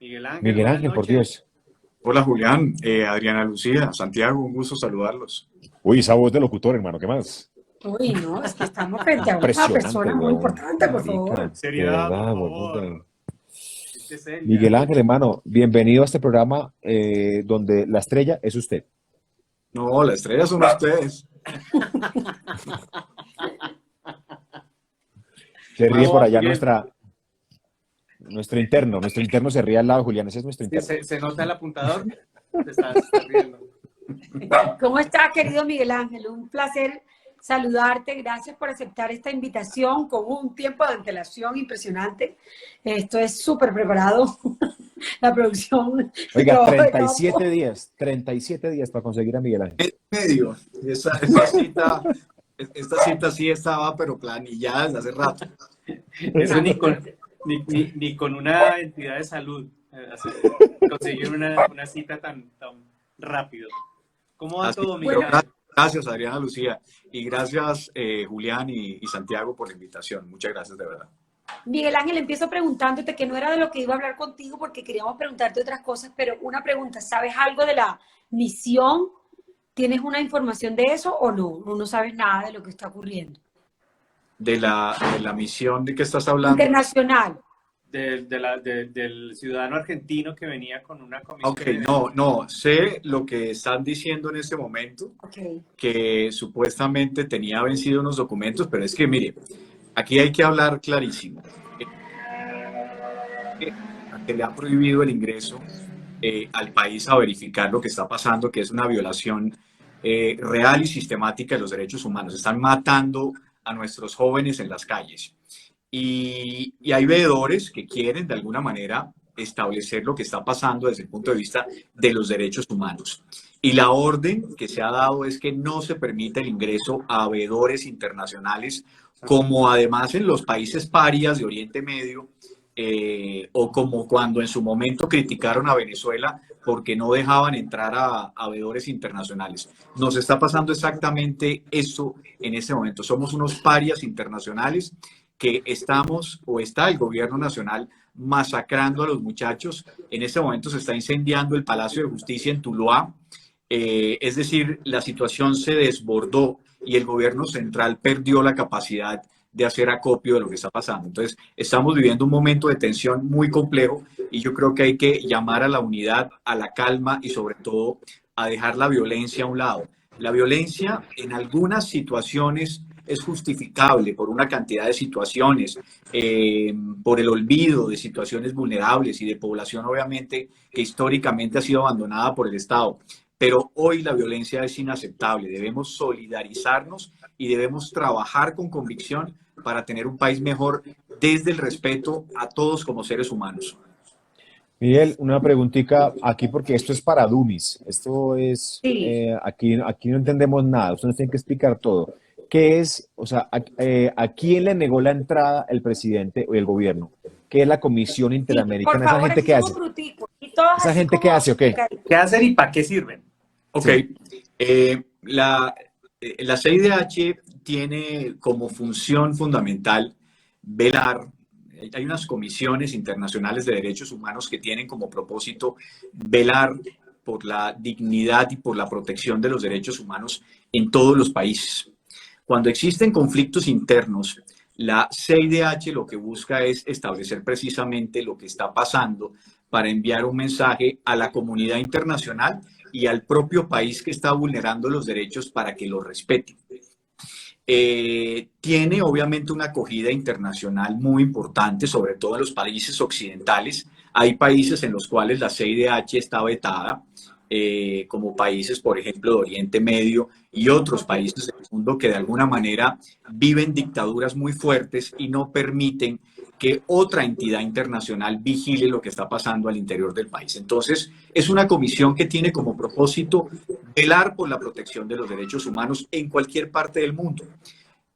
Miguel Ángel, Miguel buenas Ángel, por noches. Dios. Hola Julián, Adriana Lucía, Santiago, un gusto saludarlos. Uy, esa voz de locutor, hermano, ¿qué más? Uy, no, es que estamos frente a una Impresionante, persona muy weón. importante, por Marica, favor. de Seriedad, por verdad, weón. favor. Gente seria. Miguel Ángel, hermano, bienvenido a este programa donde la estrella es usted. No, la estrella son ustedes. Se ríe por No, allá Miguel, nuestro interno se ríe al lado, Julián, ese es nuestro sí, interno. se nota el apuntador. Se está riendo. ¿Cómo estás, querido Miguel Ángel? Un placer saludarte. Gracias por aceptar esta invitación con un tiempo de antelación impresionante. Esto es súper preparado. La producción, el Oiga, trabajo de 37 días para conseguir a Miguel Ángel. Medio. Esta cita sí estaba, pero planillada desde hace rato. Eso ni con una entidad de salud conseguir una cita tan rápido. ¿Cómo va Así, todo, pero Miguel Ángel? gracias Adriana Lucía y gracias Julián y Santiago por la invitación. Muchas gracias de verdad. Miguel Ángel, empiezo preguntándote que no era de lo que iba a hablar contigo porque queríamos preguntarte otras cosas, pero una pregunta, ¿sabes algo de la misión? ¿Tienes una información de eso o no? ¿O no sabes nada de lo que está ocurriendo? De la misión de que estás hablando. Internacional. Del ciudadano argentino que venía con una comisión Ok, de... no, sé lo que están diciendo en este momento, Ok. que supuestamente tenía vencido unos documentos, pero es que mire, aquí hay que hablar clarísimo. Que le ha prohibido el ingreso al país a verificar lo que está pasando, que es una violación real y sistemática de los derechos humanos. Están matando a nuestros jóvenes en las calles. Y hay veedores que quieren de alguna manera establecer lo que está pasando desde el punto de vista de los derechos humanos. Y la orden que se ha dado es que no se permite el ingreso a veedores internacionales, como además en los países parias de Oriente Medio, o como cuando en su momento criticaron a Venezuela porque no dejaban entrar a veedores internacionales. Nos está pasando exactamente eso en este momento. Somos unos parias internacionales que estamos, o está el gobierno nacional masacrando a los muchachos. En este momento se está incendiando el Palacio de Justicia en Tuluá. Es decir, la situación se desbordó y el gobierno central perdió la capacidad de hacer acopio de lo que está pasando. Entonces, estamos viviendo un momento de tensión muy complejo y yo creo que hay que llamar a la unidad, a la calma y sobre todo a dejar la violencia a un lado. La violencia en algunas situaciones es justificable por una cantidad de situaciones, por el olvido de situaciones vulnerables y de población obviamente que históricamente ha sido abandonada por el Estado. Pero hoy la violencia es inaceptable. Debemos solidarizarnos y debemos trabajar con convicción para tener un país mejor desde el respeto a todos como seres humanos. Miguel, una preguntita aquí porque esto es para dummies. Esto es, Sí. aquí no entendemos nada. Usted nos tiene que explicar todo. ¿Qué es, o sea, a quién le negó la entrada el presidente o el gobierno? ¿Qué es la Comisión Sí, por Interamericana? ¿Esa favor, gente aquí qué somos hace? bruticos. Y todos ¿Esa así gente qué como hace o qué? ¿Qué hacen y para qué sirven? Ok, Sí. la CIDH tiene como función fundamental velar. Hay unas comisiones internacionales de derechos humanos que tienen como propósito velar por la dignidad y por la protección de los derechos humanos en todos los países. Cuando existen conflictos internos, la CIDH lo que busca es establecer precisamente lo que está pasando para enviar un mensaje a la comunidad internacional y al propio país que está vulnerando los derechos para que los respete. Tiene obviamente una acogida internacional muy importante, sobre todo en los países occidentales. Hay países en los cuales la CIDH está vetada, como países, por ejemplo, de Oriente Medio y otros países del mundo que de alguna manera viven dictaduras muy fuertes y no permiten que otra entidad internacional vigile lo que está pasando al interior del país. Entonces, es una comisión que tiene como propósito velar por la protección de los derechos humanos en cualquier parte del mundo.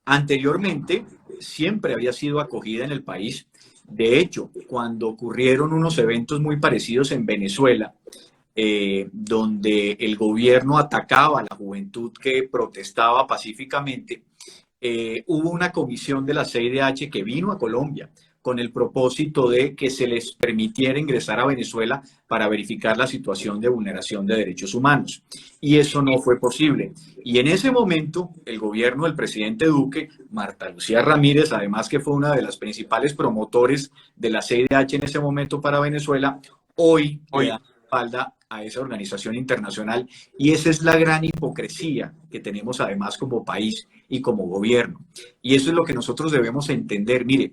Anteriormente, siempre había sido acogida en el país. De hecho, cuando ocurrieron unos eventos muy parecidos en Venezuela, donde el gobierno atacaba a la juventud que protestaba pacíficamente, hubo una comisión de la CIDH que vino a Colombia con el propósito de que se les permitiera ingresar a Venezuela para verificar la situación de vulneración de derechos humanos. Y eso no fue posible. Y en ese momento, el gobierno del presidente Duque, Marta Lucía Ramírez, además que fue una de las principales promotores de la CIDH en ese momento para Venezuela, hoy le da espalda a esa organización internacional. Y esa es la gran hipocresía que tenemos además como país y como gobierno. Y eso es lo que nosotros debemos entender. Mire,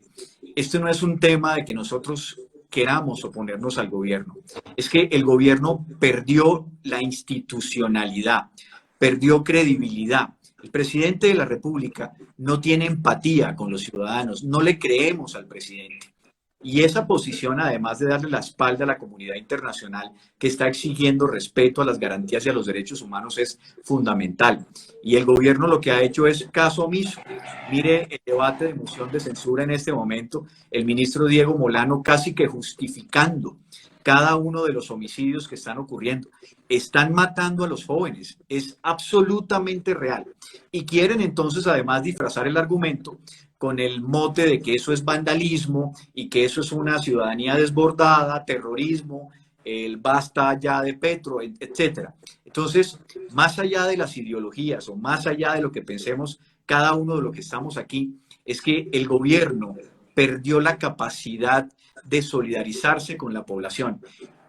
esto no es un tema de que nosotros queramos oponernos al gobierno. Es que el gobierno perdió la institucionalidad, perdió credibilidad. El presidente de la República no tiene empatía con los ciudadanos, no le creemos al presidente. Y esa posición, además de darle la espalda a la comunidad internacional que está exigiendo respeto a las garantías y a los derechos humanos, es fundamental. Y el gobierno lo que ha hecho es caso omiso. Mire el debate de moción de censura en este momento, el ministro Diego Molano casi que justificando cada uno de los homicidios que están ocurriendo. Están matando a los jóvenes, es absolutamente real. Y quieren entonces además disfrazar el argumento con el mote de que eso es vandalismo y que eso es una ciudadanía desbordada, terrorismo, el basta ya de Petro, etcétera. Entonces, más allá de las ideologías o más allá de lo que pensemos cada uno de los que estamos aquí, es que el gobierno perdió la capacidad de solidarizarse con la población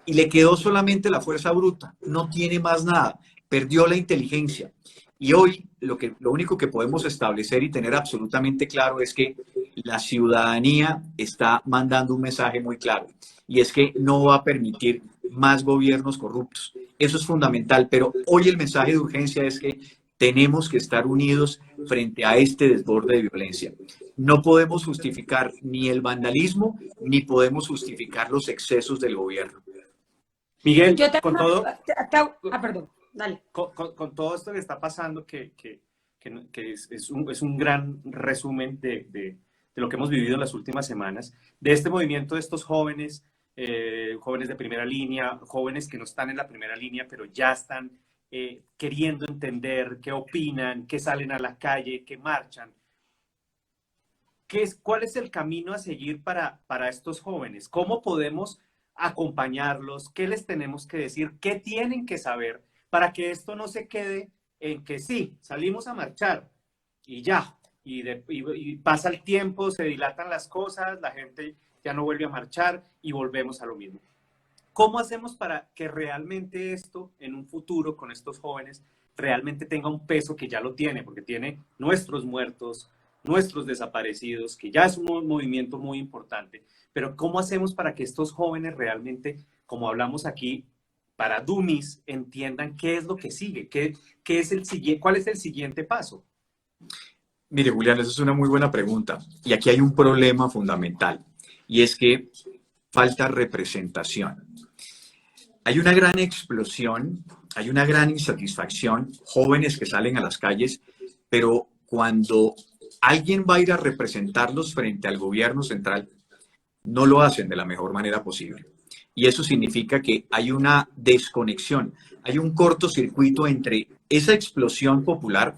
y le quedó solamente la fuerza bruta, no tiene más nada, perdió la inteligencia. Y hoy lo único que podemos establecer y tener absolutamente claro es que la ciudadanía está mandando un mensaje muy claro, y es que no va a permitir más gobiernos corruptos. Eso es fundamental, pero hoy el mensaje de urgencia es que tenemos que estar unidos frente a este desborde de violencia. No podemos justificar ni el vandalismo, ni podemos justificar los excesos del gobierno. Miguel, con todo... perdón. Dale. Con todo esto que está pasando, que es un gran resumen de lo que hemos vivido en las últimas semanas, de este movimiento de estos jóvenes, jóvenes de primera línea, jóvenes que no están en la primera línea, pero ya están queriendo entender, qué opinan, qué salen a la calle, qué marchan. ¿Cuál es el camino a seguir para estos jóvenes? ¿Cómo podemos acompañarlos? ¿Qué les tenemos que decir? ¿Qué tienen que saber? Para que esto no se quede en que sí, salimos a marchar y ya, y pasa el tiempo, se dilatan las cosas, la gente ya no vuelve a marchar y volvemos a lo mismo. ¿Cómo hacemos para que realmente esto en un futuro con estos jóvenes realmente tenga un peso que ya lo tiene? Porque tiene nuestros muertos, nuestros desaparecidos, que ya es un movimiento muy importante. Pero ¿cómo hacemos para que estos jóvenes realmente, como hablamos aquí, para dummies, entiendan qué es lo que sigue, cuál es el siguiente paso? Mire, Julián, esa es una muy buena pregunta. Y aquí hay un problema fundamental, y es que falta representación. Hay una gran explosión, hay una gran insatisfacción, jóvenes que salen a las calles, pero cuando alguien va a ir a representarlos frente al gobierno central, no lo hacen de la mejor manera posible. Y eso significa que hay una desconexión, hay un cortocircuito entre esa explosión popular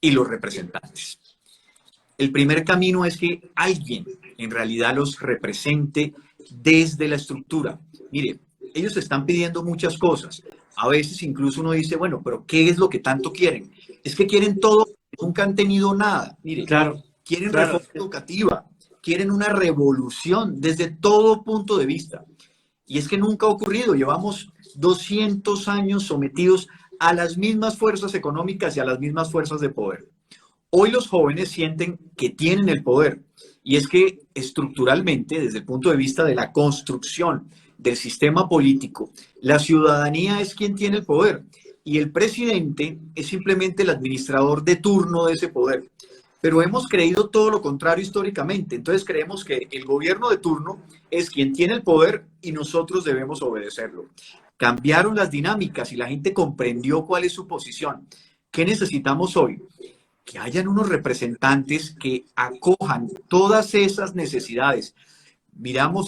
y los representantes. El primer camino es que alguien en realidad los represente desde la estructura. Mire, ellos están pidiendo muchas cosas. A veces incluso uno dice, bueno, pero ¿qué es lo que tanto quieren? Es que quieren todo, nunca han tenido nada. Mire, quieren reforma educativa, quieren una revolución desde todo punto de vista. Y es que nunca ha ocurrido. Llevamos 200 años sometidos a las mismas fuerzas económicas y a las mismas fuerzas de poder. Hoy los jóvenes sienten que tienen el poder. Y es que estructuralmente, desde el punto de vista de la construcción del sistema político, la ciudadanía es quien tiene el poder. Y el presidente es simplemente el administrador de turno de ese poder. Pero hemos creído todo lo contrario históricamente. Entonces creemos que el gobierno de turno es quien tiene el poder y nosotros debemos obedecerlo. Cambiaron las dinámicas y la gente comprendió cuál es su posición. ¿Qué necesitamos hoy? Que hayan unos representantes que acojan todas esas necesidades.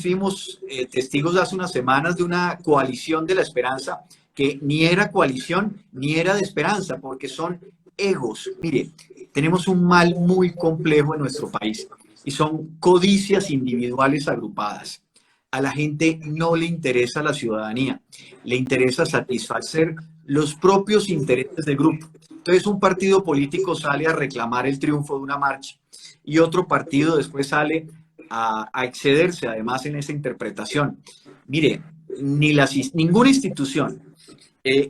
Fuimos testigos hace unas semanas de una coalición de la esperanza que ni era coalición ni era de esperanza, porque son egos. Mire, tenemos un mal muy complejo en nuestro país y son codicias individuales agrupadas. A la gente no le interesa la ciudadanía, le interesa satisfacer los propios intereses del grupo. Entonces un partido político sale a reclamar el triunfo de una marcha y otro partido después sale a excederse además en esa interpretación. Mire, ninguna institución,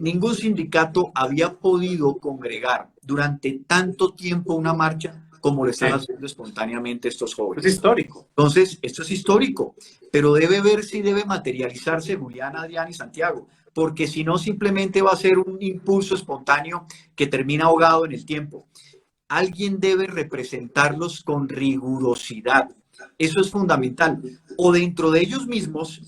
ningún sindicato había podido congregar durante tanto tiempo una marcha como lo están haciendo espontáneamente estos jóvenes. Es histórico. Entonces, esto es histórico, pero debe ver si debe materializarse, Julián, Adrián y Santiago, porque si no, simplemente va a ser un impulso espontáneo que termina ahogado en el tiempo. Alguien debe representarlos con rigurosidad. Eso es fundamental. O dentro de ellos mismos,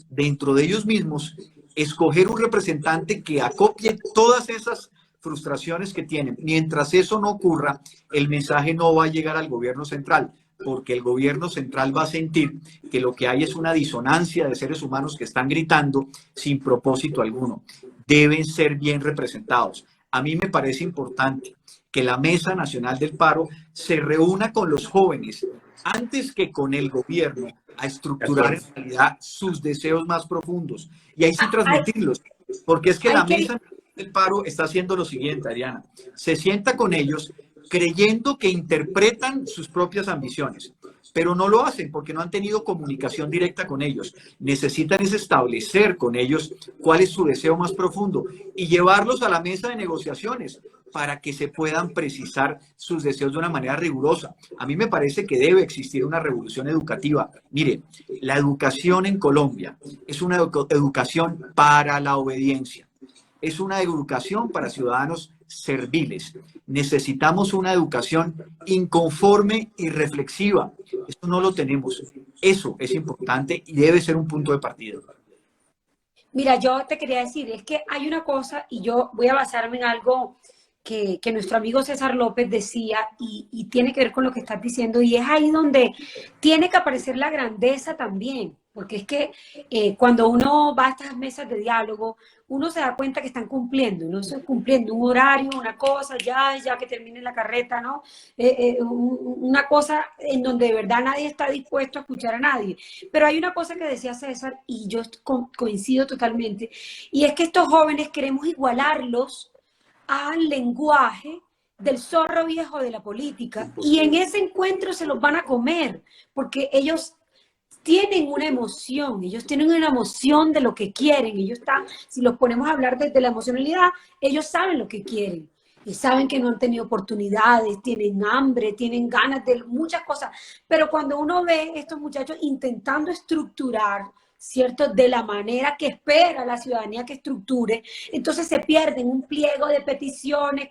escoger un representante que acopie todas esas frustraciones que tienen. Mientras eso no ocurra, el mensaje no va a llegar al gobierno central, porque el gobierno central va a sentir que lo que hay es una disonancia de seres humanos que están gritando sin propósito alguno. Deben ser bien representados. A mí me parece importante que la Mesa Nacional del Paro se reúna con los jóvenes antes que con el gobierno a estructurar en realidad sus deseos más profundos y ahí sí transmitirlos, porque es que la Mesa del Paro está haciendo lo siguiente, Ariana, se sienta con ellos creyendo que interpretan sus propias ambiciones, pero no lo hacen porque no han tenido comunicación directa con ellos. Necesitan es establecer con ellos cuál es su deseo más profundo y llevarlos a la mesa de negociaciones para que se puedan precisar sus deseos de una manera rigurosa. A mí me parece que debe existir una revolución educativa. Mire, la educación en Colombia es una educación para la obediencia. Es una educación para ciudadanos serviles. Necesitamos una educación inconforme y reflexiva. Eso no lo tenemos. Eso es importante y debe ser un punto de partida. Mira, yo te quería decir, es que hay una cosa, y yo voy a basarme en algo que nuestro amigo César López decía, y tiene que ver con lo que estás diciendo, y es ahí donde tiene que aparecer la grandeza también, porque es que cuando uno va a estas mesas de diálogo, uno se da cuenta que están cumpliendo, no están cumpliendo un horario, una cosa, ya que termine la carreta, ¿no? Una cosa en donde de verdad nadie está dispuesto a escuchar a nadie. Pero hay una cosa que decía César, y yo coincido totalmente, y es que estos jóvenes queremos igualarlos al lenguaje del zorro viejo de la política, y en ese encuentro se los van a comer, porque ellos tienen una emoción, de lo que quieren, ellos están, si los ponemos a hablar desde la emocionalidad, ellos saben lo que quieren, y saben que no han tenido oportunidades, tienen hambre, tienen ganas de muchas cosas, pero cuando uno ve a estos muchachos intentando estructurar, ¿cierto?, de la manera que espera la ciudadanía que estructure, entonces se pierden un pliego de peticiones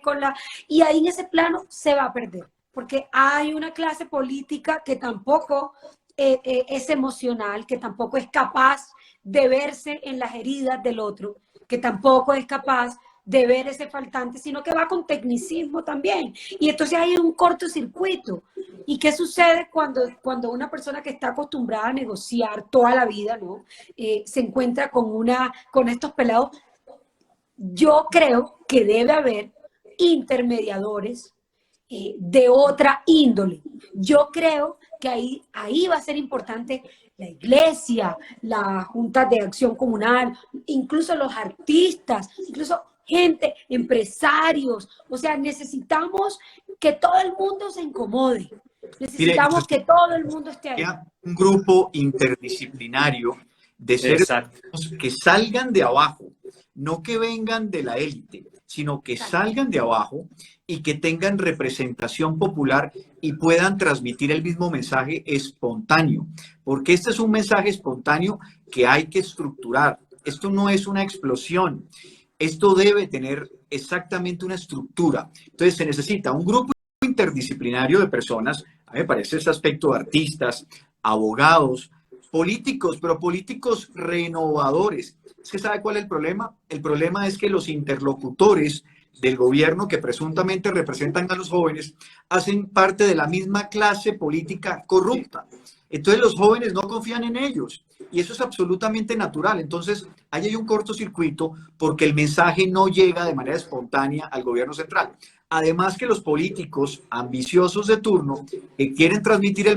y ahí en ese plano se va a perder, porque hay una clase política que tampoco es emocional, que tampoco es capaz de verse en las heridas del otro, que tampoco es capaz de ver ese faltante, sino que va con tecnicismo también. Y entonces hay un cortocircuito. ¿Y qué sucede cuando una persona que está acostumbrada a negociar toda la vida, ¿no? Se encuentra con estos pelados? Yo creo que debe haber intermediadores de otra índole. Yo creo que ahí va a ser importante la iglesia, la Junta de Acción Comunal, incluso los artistas, incluso gente, empresarios. O sea, necesitamos que todo el mundo se incomode. Necesitamos que todo el mundo esté ahí. Un grupo interdisciplinario de seres que salgan de abajo, no que vengan de la élite, sino que salgan de abajo y que tengan representación popular y puedan transmitir el mismo mensaje espontáneo, porque este es un mensaje espontáneo que hay que estructurar. Esto no es una explosión, esto debe tener exactamente una estructura. Entonces se necesita un grupo interdisciplinario de personas, a mí me parece ese aspecto de artistas, abogados, políticos, pero políticos renovadores. Es que ¿sabe cuál es el problema? El problema es que los interlocutores del gobierno que presuntamente representan a los jóvenes hacen parte de la misma clase política corrupta. Entonces los jóvenes no confían en ellos y eso es absolutamente natural. Entonces ahí hay un cortocircuito porque el mensaje no llega de manera espontánea al gobierno central. Además que los políticos ambiciosos de turno que quieren transmitir el